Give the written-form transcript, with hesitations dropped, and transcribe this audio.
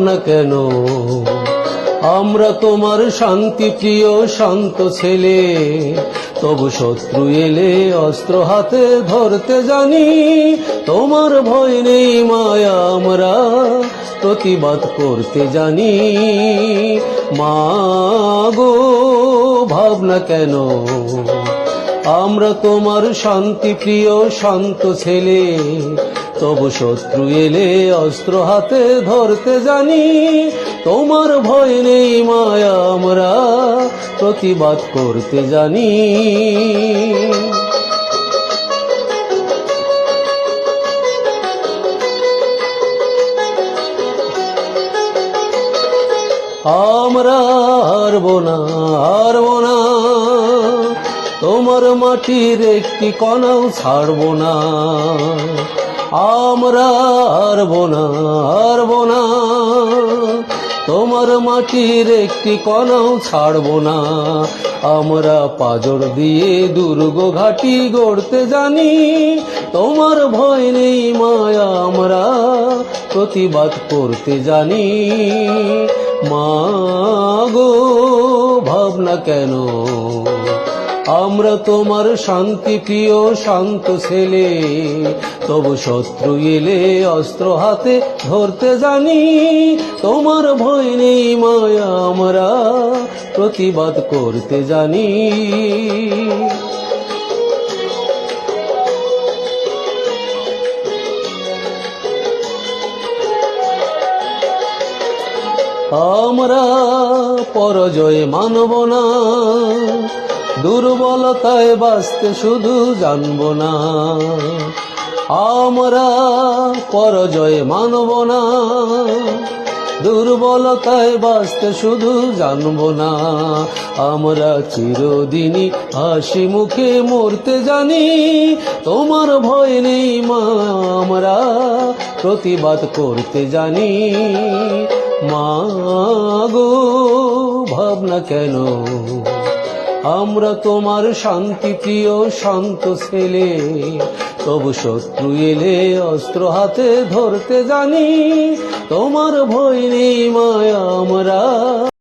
ভাবনা কেন? আমরা তোমার শান্তি প্রিয় শান্ত ছেলে, তবু শত্রু এলে অস্ত্র হাতে ধরতে জানি। তোমার ভয় নেই মায়া, আমরা প্রতিবাদ করতে জানি। মা গো, ভাবনা কেন? আমরা তোমার শান্তি প্রিয় শান্ত ছেলে, তবু শত্রু এলে অস্ত্র হাতে ধরতে জানি। তোমার ভয় নেই মায়া, আমরা প্রতিবাদ করতে জানি। আমরা হারবো না, হারবো না, তোমার মাটির একটি কণাও ছাড়বো না। আমরা হারবো না, হারবো না, তোমার মাটির একটি কণাও ছাড়বো না। আমরা পাজর দিয়ে দুর্গ ঘাটি গড়তে জানি। তোমার ভয় নেই মায়া, আমরা প্রতিবাদ করতে জানি। মা গো, ভাবনা কেন? আমরা তোমার শান্তি প্রিয় শান্ত ছেলে, তবু শত্রু এলে অস্ত্র হাতে ধরতে জানি। তোমার ভয় নেই মায়া, আমরা প্রতিবাদ করতে জানি। আমরা পরাজয় মানব না, দুর্বলতায় বাঁচতে শুধু জানব না। আমরা পরাজয় মানব না, দুর্বলতায় বাঁচতে শুধু জানব না। আমরা চিরদিনই হাসি মুখে মরতে জানি। তোমার ভয় নেই মা, আমরা প্রতিবাদ করতে জানি। মা গো, ভাবনা কেন? আমরা তোমার শান্তি প্রিয় শান্ত ছেলে, তবু শত্রু এলে অস্ত্র হাতে ধরতে জানি। তোমার ভয় নেই মায়া, আমরা